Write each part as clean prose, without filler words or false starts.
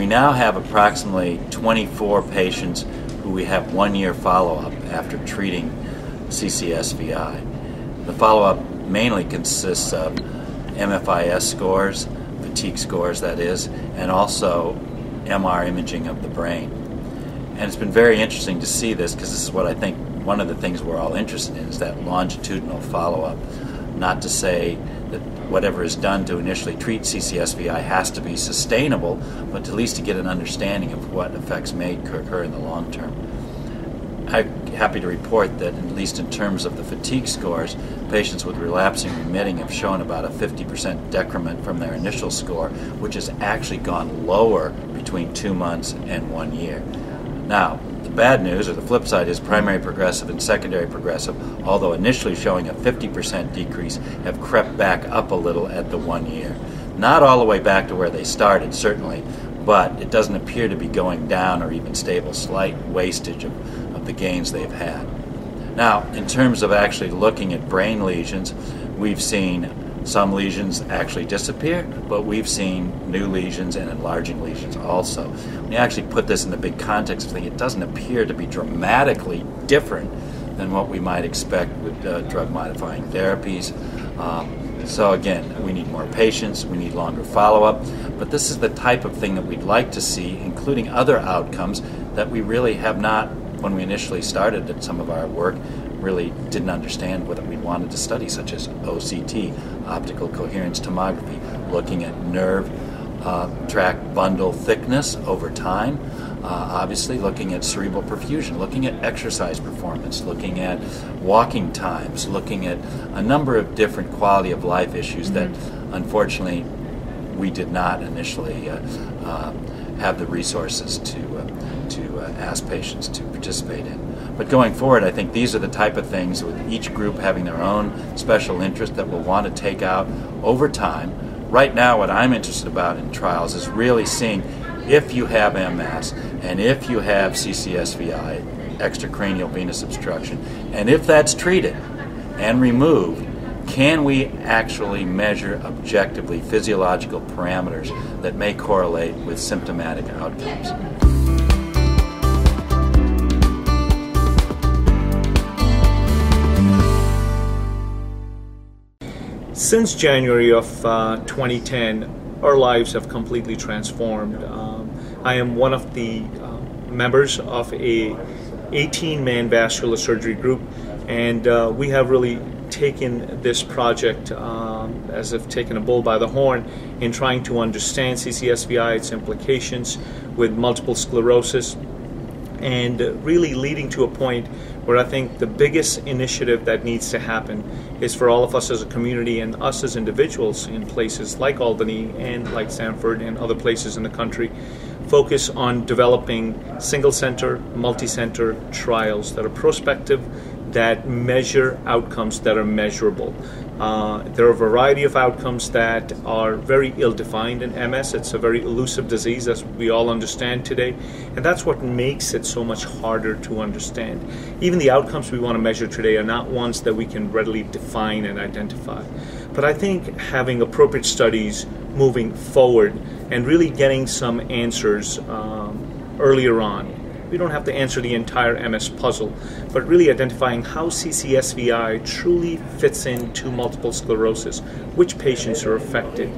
now have approximately 24 patients who we have 1-year follow-up after treating CCSVI. The follow-up mainly consists of MFIS scores, fatigue scores that is, and also MR imaging of the brain. And it's been very interesting to see this, because this is what I think one of the things we're all interested in, is that longitudinal follow-up. Not to say that whatever is done to initially treat CCSVI has to be sustainable, but at least to get an understanding of what effects may occur in the long term. I'm happy to report that, at least in terms of the fatigue scores, patients with relapsing remitting have shown about a 50% decrement from their initial score, which has actually gone lower between 2 months and 1 year. Now, the bad news, or the flip side, is primary progressive and secondary progressive, although initially showing a 50% decrease, have crept back up a little at the 1 year. Not all the way back to where they started, certainly, but it doesn't appear to be going down or even stable. Slight wastage of the gains they've had. Now, in terms of actually looking at brain lesions, we've seen some lesions actually disappear, but we've seen new lesions and enlarging lesions also. When you actually put this in the big context of things, it doesn't appear to be dramatically different than what we might expect with drug-modifying therapies. So again, we need more patients, we need longer follow-up, but this is the type of thing that we'd like to see, including other outcomes that we really have not, when we initially started at some of our work, really didn't understand what we wanted to study, such as OCT, optical coherence tomography, looking at nerve tract bundle thickness over time, obviously looking at cerebral perfusion, looking at exercise performance, looking at walking times, looking at a number of different quality of life issues that unfortunately we did not initially have the resources to ask patients to participate in. But going forward, I think these are the type of things, with each group having their own special interest, that we'll want to take out over time. Right now, what I'm interested about in trials is really seeing if you have MS and if you have CCSVI, extracranial venous obstruction, and if that's treated and removed, can we actually measure objectively physiological parameters that may correlate with symptomatic outcomes? Since January of 2010, our lives have completely transformed. I am one of the members of a 18-man vascular surgery group, and we have really taken this project as if taken a bull by the horn in trying to understand CCSVI, its implications with multiple sclerosis, and really leading to a point where I think the biggest initiative that needs to happen is for all of us as a community and us as individuals in places like Albany and like Stanford and other places in the country focus on developing single-center, multi-center trials that are prospective, that measure outcomes that are measurable. There are a variety of outcomes that are very ill-defined in MS. It's a very elusive disease, as we all understand today, and that's what makes it so much harder to understand. Even the outcomes we want to measure today are not ones that we can readily define and identify. But I think having appropriate studies moving forward and really getting some answers earlier on. We don't have to answer the entire MS puzzle, but really identifying how CCSVI truly fits into multiple sclerosis, which patients are affected,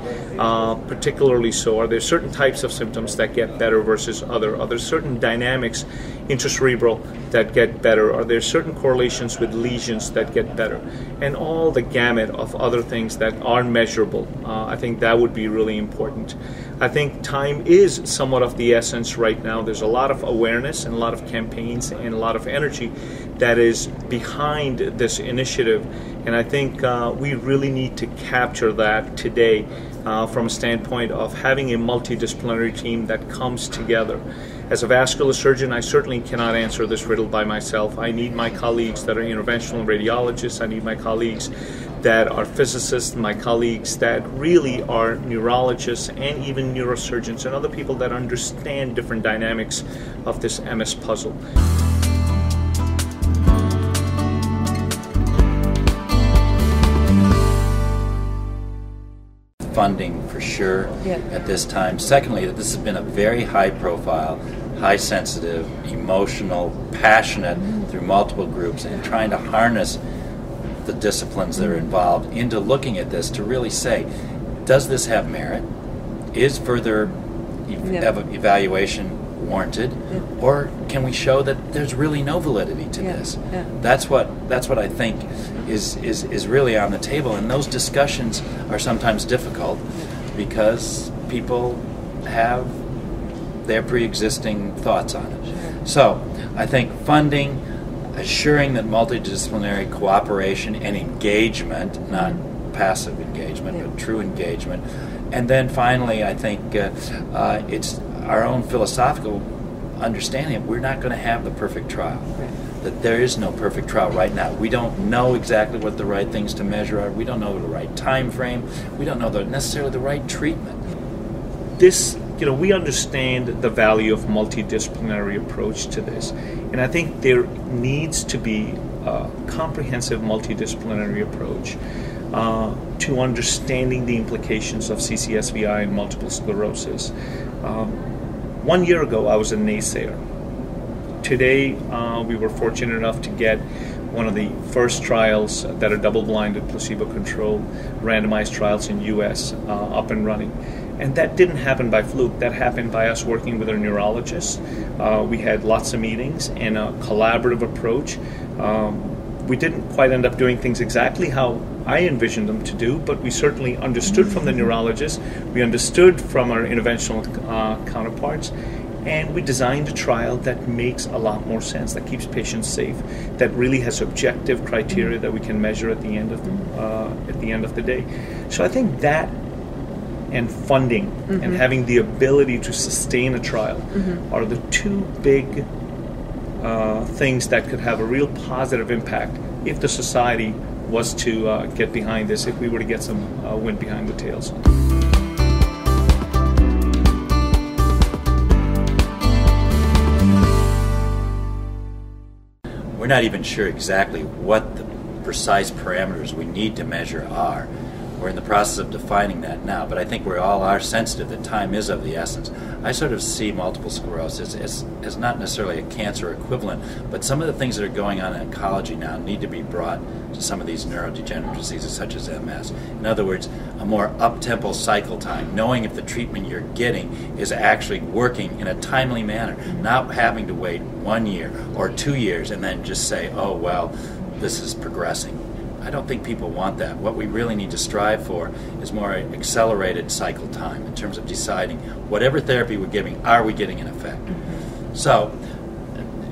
particularly so. Are there certain types of symptoms that get better versus other? Are there certain dynamics intracerebral that get better? Are there certain correlations with lesions that get better? And all the gamut of other things that are measurable. I think that would be really important. I think time is somewhat of the essence right now. There's a lot of awareness and a lot of campaigns and a lot of energy that is behind this initiative. And I think we really need to capture that today from a standpoint of having a multidisciplinary team that comes together. As a vascular surgeon, I certainly cannot answer this riddle by myself. I need my colleagues that are interventional radiologists. I need my colleagues that are physicists, my colleagues that really are neurologists and even neurosurgeons and other people that understand different dynamics of this MS puzzle. funding for sure at this time. Secondly, that this has been a very high-profile, high-sensitive, emotional, passionate through multiple groups, and trying to harness the disciplines that are involved into looking at this to really say, does this have merit? Is further evaluation warranted, or can we show that there's really no validity to this? That's what I think is really on the table, and those discussions are sometimes difficult because people have their pre-existing thoughts on it. So I think funding, assuring that multidisciplinary cooperation and engagement, not passive engagement, but true engagement. And then finally, I think it's our own philosophical understanding that we're not going to have the perfect trial. That there is no perfect trial right now. We don't know exactly what the right things to measure are. We don't know the right time frame. We don't know necessarily the right treatment. We understand the value of multidisciplinary approach to this, and I think there needs to be a comprehensive multidisciplinary approach to understanding the implications of CCSVI and multiple sclerosis. 1 year ago, I was a naysayer. Today, we were fortunate enough to get one of the first trials that are double-blinded, placebo-controlled, randomized trials in U.S. Up and running. And that didn't happen by fluke. That happened by us working with our neurologists. We had lots of meetings and a collaborative approach. We didn't quite end up doing things exactly how I envisioned them to do, but we certainly understood from the neurologists, we understood from our interventional counterparts, and we designed a trial that makes a lot more sense, that keeps patients safe, that really has objective criteria that we can measure at the end of the day. So I think that and funding and having the ability to sustain a trial are the two big things that could have a real positive impact if the society was to get behind this, if we were to get some wind behind the tails. We're not even sure exactly what the precise parameters we need to measure are. We're in the process of defining that now, but I think we all are sensitive that time is of the essence. I sort of see multiple sclerosis as not necessarily a cancer equivalent, but some of the things that are going on in oncology now need to be brought to some of these neurodegenerative diseases such as MS. In other words, a more up-tempo cycle time, knowing if the treatment you're getting is actually working in a timely manner, not having to wait 1 year or 2 years and then just say, oh, well, this is progressing. I don't think people want that. What we really need to strive for is more accelerated cycle time in terms of deciding whatever therapy we're giving, are we getting an effect? So,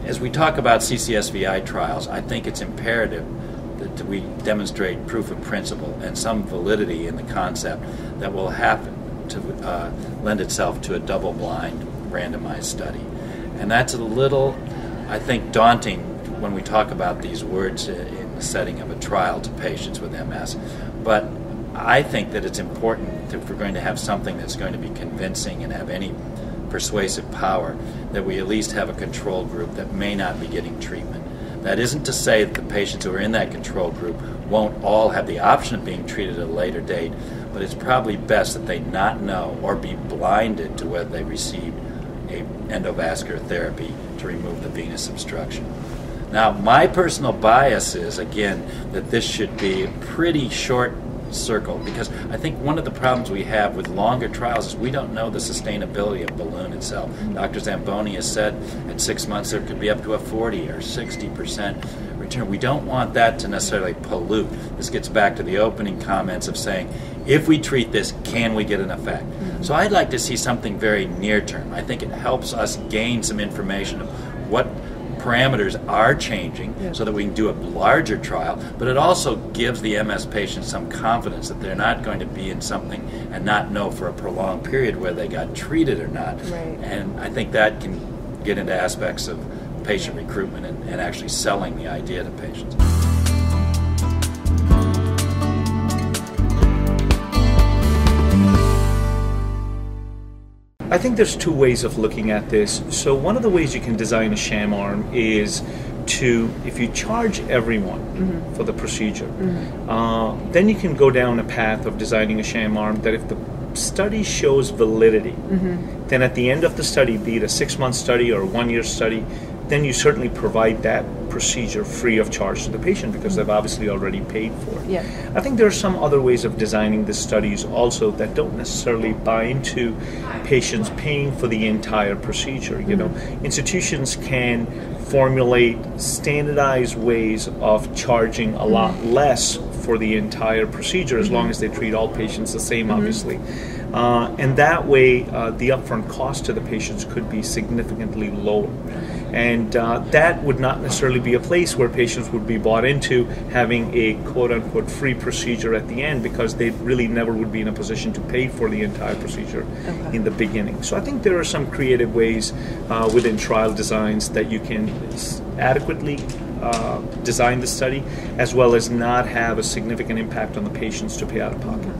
as we talk about CCSVI trials, I think it's imperative that we demonstrate proof of principle and some validity in the concept that will happen to lend itself to a double-blind randomized study. And that's a little, I think, daunting when we talk about these words in the setting of a trial to patients with MS. But I think that it's important, if we're going to have something that's going to be convincing and have any persuasive power, that we at least have a control group that may not be getting treatment. That isn't to say that the patients who are in that control group won't all have the option of being treated at a later date, but it's probably best that they not know or be blinded to whether they received a endovascular therapy to remove the venous obstruction. Now, my personal bias is, again, that this should be a pretty short circle, because I think one of the problems we have with longer trials is we don't know the sustainability of balloon itself. Dr. Zamboni has said at 6 months there could be up to a 40 or 60% return. We don't want that to necessarily pollute. This gets back to the opening comments of saying, if we treat this, can we get an effect? So I'd like to see something very near term. I think it helps us gain some information of what parameters are changing so that we can do a larger trial, but it also gives the MS patients some confidence that they're not going to be in something and not know for a prolonged period whether they got treated or not. And I think that can get into aspects of patient recruitment and actually selling the idea to patients. I think there's two ways of looking at this. So one of the ways you can design a sham arm is to, if you charge everyone for the procedure, then you can go down a path of designing a sham arm that if the study shows validity, then at the end of the study, be it a 6-month study or a 1-year study, then you certainly provide that procedure free of charge to the patient because they've obviously already paid for it. Yeah. I think there are some other ways of designing the studies also that don't necessarily buy into patients paying for the entire procedure. You know, institutions can formulate standardized ways of charging a lot less for the entire procedure as long as they treat all patients the same, obviously. And that way, the upfront cost to the patients could be significantly lower. And that would not necessarily be a place where patients would be bought into having a quote-unquote free procedure at the end because they really never would be in a position to pay for the entire procedure in the beginning. So I think there are some creative ways within trial designs that you can adequately design the study as well as not have a significant impact on the patients to pay out of pocket.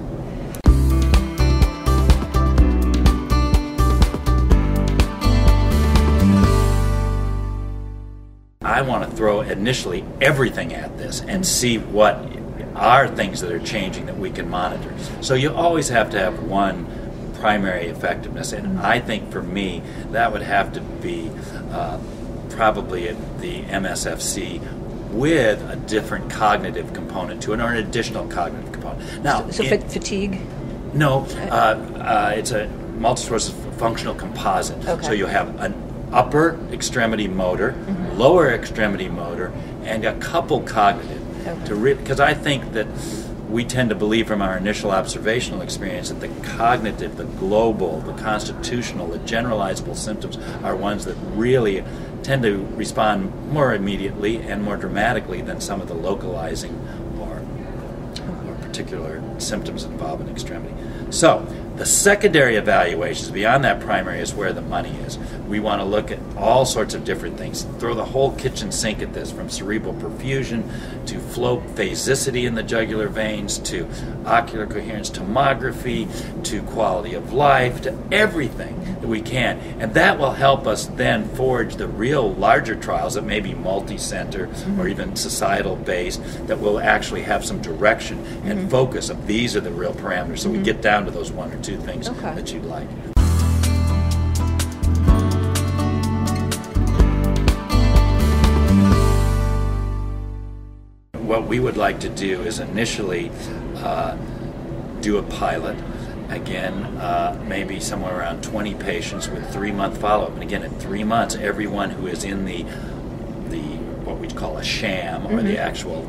I want to throw initially everything at this and see what are things that are changing that we can monitor. So you always have to have one primary effectiveness, and I think for me that would have to be probably the MSFC with a different cognitive component to it, or an additional cognitive component. Now, so fatigue? No, it's a multi-source functional composite. Okay. So you have an upper extremity motor, lower extremity motor, and a couple cognitive. Because I think that we tend to believe from our initial observational experience that the cognitive, the global, the constitutional, the generalizable symptoms are ones that really tend to respond more immediately and more dramatically than some of the localizing or particular symptoms involved in extremity. So the secondary evaluations beyond that primary is where the money is. We want to look at all sorts of different things, throw the whole kitchen sink at this, from cerebral perfusion to flow phasicity in the jugular veins to ocular coherence tomography to quality of life to everything that we can. And that will help us then forge the real larger trials that may be multi-center or even societal based that will actually have some direction and focus of these are the real parameters. So we get down to those one or two things that you'd like. What we would like to do is initially do a pilot. Again, maybe somewhere around 20 patients with 3-month follow-up. And again, at 3 months, everyone who is in the what we call a sham or the actual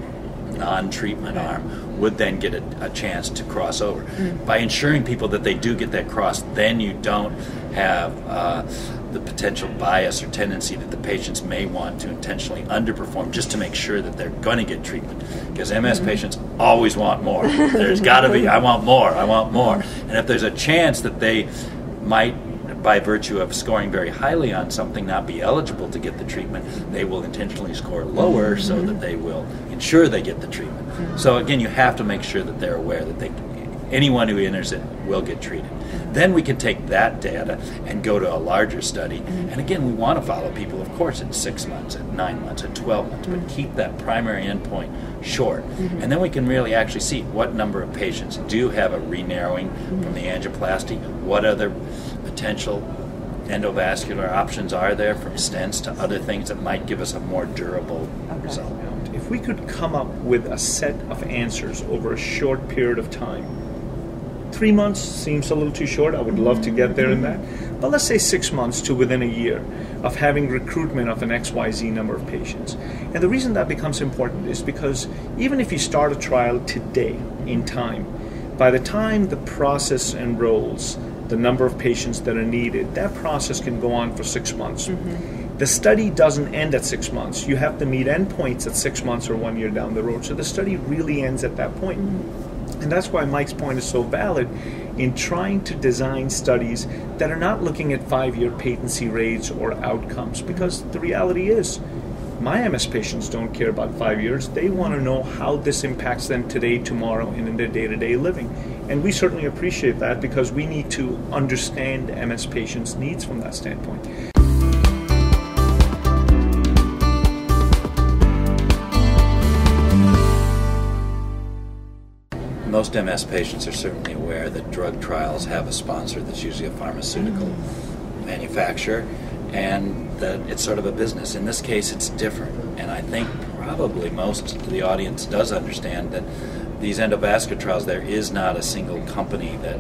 non-treatment arm would then get a chance to cross over. By ensuring people that they do get that cross, then you don't have the potential bias or tendency that the patients may want to intentionally underperform just to make sure that they're going to get treatment. Because MS patients always want more. There's got to be, I want more. And if there's a chance that they might, by virtue of scoring very highly on something, not be eligible to get the treatment, they will intentionally score lower so that they will ensure they get the treatment. So again, you have to make sure that they're aware that anyone who enters it will get treated. Then we can take that data and go to a larger study. And again, we want to follow people, of course, at 6 months, at 9 months, at 12 months, but keep that primary endpoint short. And then we can really actually see what number of patients do have a re-narrowing from the angioplasty, what other potential endovascular options are there, from stents to other things that might give us a more durable result. If we could come up with a set of answers over a short period of time, 3 months seems a little too short. I would love to get there in that. But let's say 6 months to within a year of having recruitment of an XYZ number of patients. And the reason that becomes important is because even if you start a trial today in time, by the time the process enrolls the number of patients that are needed, that process can go on for 6 months. The study doesn't end at 6 months. You have to meet endpoints at 6 months or 1 year down the road. So the study really ends at that point. And that's why Mike's point is so valid in trying to design studies that are not looking at 5-year patency rates or outcomes, because the reality is my MS patients don't care about 5 years. They want to know how this impacts them today, tomorrow, and in their day-to-day living. And we certainly appreciate that because we need to understand MS patients' needs from that standpoint. most MS patients are certainly aware that drug trials have a sponsor that's usually a pharmaceutical manufacturer, and that it's sort of a business. In this case, it's different, and I think probably most of the audience does understand that these endovascular trials, there is not a single company that,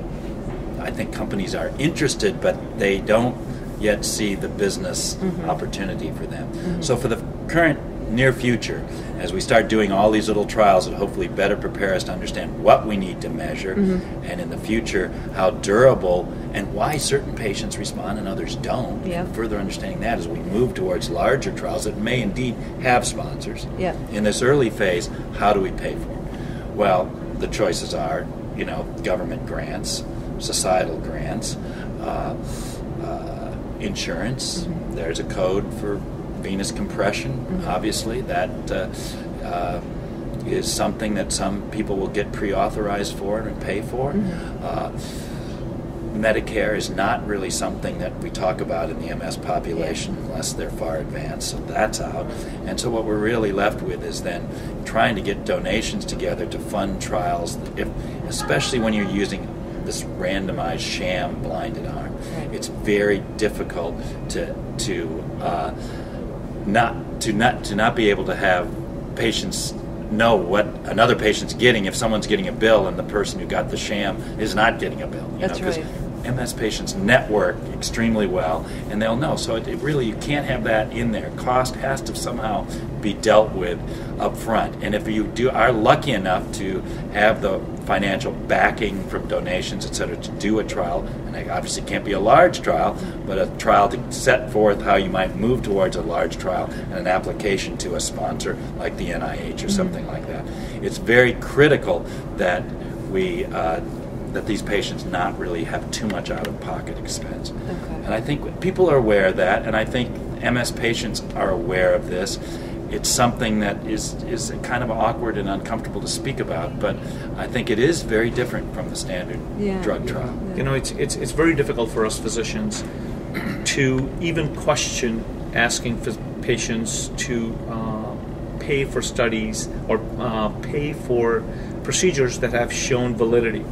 I think companies are interested, but they don't yet see the business opportunity for them. So for the current near future, as we start doing all these little trials that hopefully better prepare us to understand what we need to measure, and in the future how durable and why certain patients respond and others don't, and further understanding that as we move towards larger trials that may indeed have sponsors. In this early phase, how do we pay for them? Well, the choices are, government grants, societal grants, insurance. There's a code for venous compression. Obviously, that is something that some people will get pre-authorized for and pay for. Medicare is not really something that we talk about in the MS population unless they're far advanced, so that's out. And so what we're really left with is then trying to get donations together to fund trials, especially when you're using this randomized sham blinded arm. It's very difficult to not be able to have patients know what another patient's getting if someone's getting a bill and the person who got the sham is not getting a bill. Because MS patients network extremely well, and they'll know. So it really, you can't have that in there. Cost has to somehow be dealt with up front. And if you are lucky enough to have the financial backing from donations, et cetera, to do a trial, and it obviously can't be a large trial, but a trial to set forth how you might move towards a large trial and an application to a sponsor like the NIH or something like that. It's very critical that that these patients not really have too much out-of-pocket expense. And I think people are aware of that, and I think MS patients are aware of this. It's something that is kind of awkward and uncomfortable to speak about, but I think it is very different from the standard drug trial. It's very difficult for us physicians to even question asking patients to pay for studies or pay for procedures that have shown validity,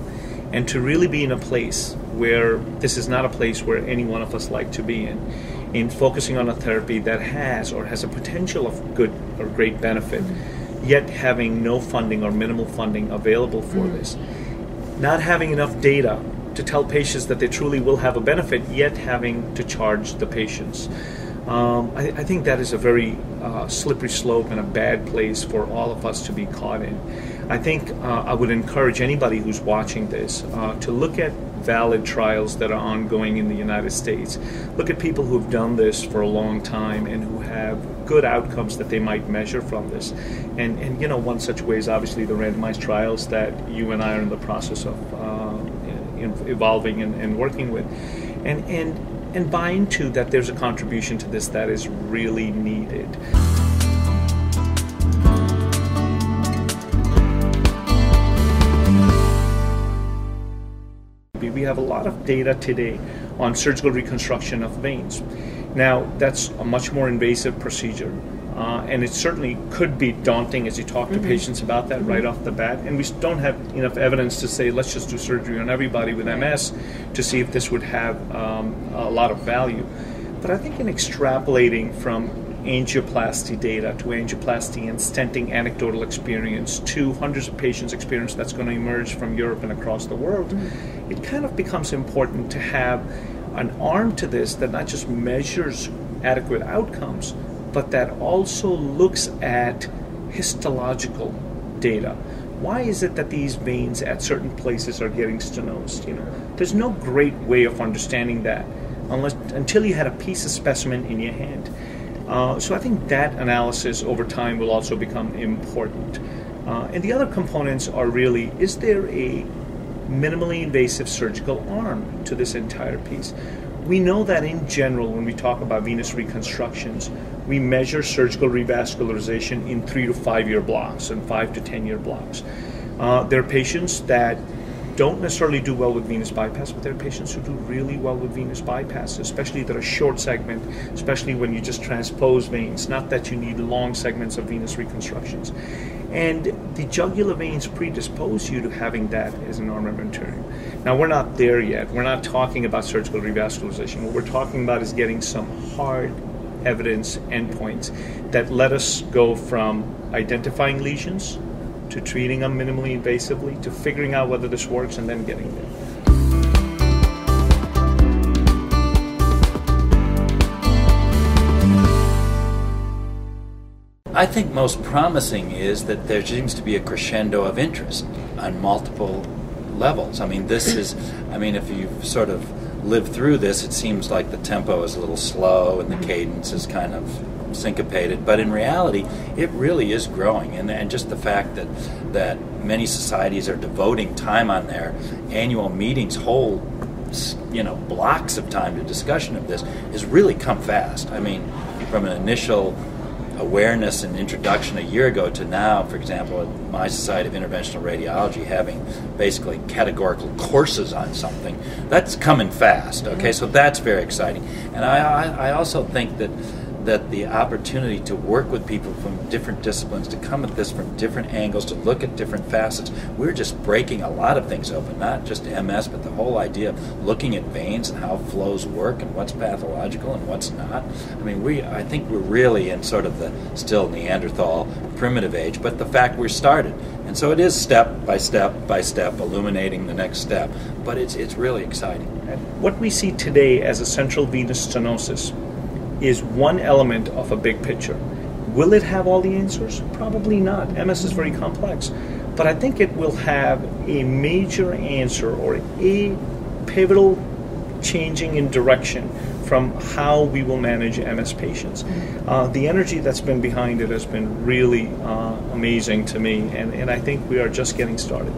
and to really be in a place where this is not a place where any one of us like to be in focusing on a therapy that has a potential of good or great benefit, yet having no funding or minimal funding available for this. Not having enough data to tell patients that they truly will have a benefit, yet having to charge the patients. I think that is a very slippery slope and a bad place for all of us to be caught in. I think I would encourage anybody who's watching this to look at valid trials that are ongoing in the United States. Look at people who've done this for a long time and who have good outcomes that they might measure from this. And one such way is obviously the randomized trials that you and I are in the process of evolving and working with. And buy into that there's a contribution to this that is really needed. We have a lot of data today on surgical reconstruction of veins. Now, that's a much more invasive procedure, and it certainly could be daunting as you talk to patients about that right off the bat. And we don't have enough evidence to say, let's just do surgery on everybody with MS to see if this would have a lot of value. But I think in extrapolating from angioplasty data to angioplasty and stenting anecdotal experience to hundreds of patients' experience that's going to emerge from Europe and across the world, it kind of becomes important to have an arm to this that not just measures adequate outcomes, but that also looks at histological data. Why is it that these veins at certain places are getting stenosed? There's no great way of understanding that until you had a piece of specimen in your hand. So I think that analysis over time will also become important. And the other components are really, is there a minimally invasive surgical arm to this entire piece? We know that in general, when we talk about venous reconstructions, we measure surgical revascularization in 3 to 5 year blocks and 5 to 10 year blocks. There are patients that don't necessarily do well with venous bypass, but there are patients who do really well with venous bypass, especially that are short segment, especially when you just transpose veins, not that you need long segments of venous reconstructions. And the jugular veins predispose you to having that as an armamentarium. Now, we're not there yet. We're not talking about surgical revascularization. What we're talking about is getting some hard evidence endpoints that let us go from identifying lesions to treating them minimally invasively to figuring out whether this works and then getting there. I think most promising is that there seems to be a crescendo of interest on multiple levels. I mean, if you've sort of lived through this, it seems like the tempo is a little slow and the cadence is kind of syncopated, but in reality, it really is growing. And just the fact that many societies are devoting time on their annual meetings, whole blocks of time to discussion of this, has really come fast. I mean, from an initial awareness and introduction a year ago to now, for example, at my Society of Interventional Radiology having basically categorical courses on something, that's coming fast, okay? So that's very exciting. And I also think that the opportunity to work with people from different disciplines, to come at this from different angles, to look at different facets, we're just breaking a lot of things open, not just MS, but the whole idea of looking at veins and how flows work and what's pathological and what's not. I mean, I think we're really in sort of the still Neanderthal primitive age, but the fact we're started. And so it is step by step by step, illuminating the next step, but it's really exciting. And what we see today as a central venous stenosis is one element of a big picture. Will it have all the answers? Probably not. MS is very complex. But I think it will have a major answer or a pivotal changing in direction from how we will manage MS patients. The energy that's been behind it has been really amazing to me, and I think we are just getting started.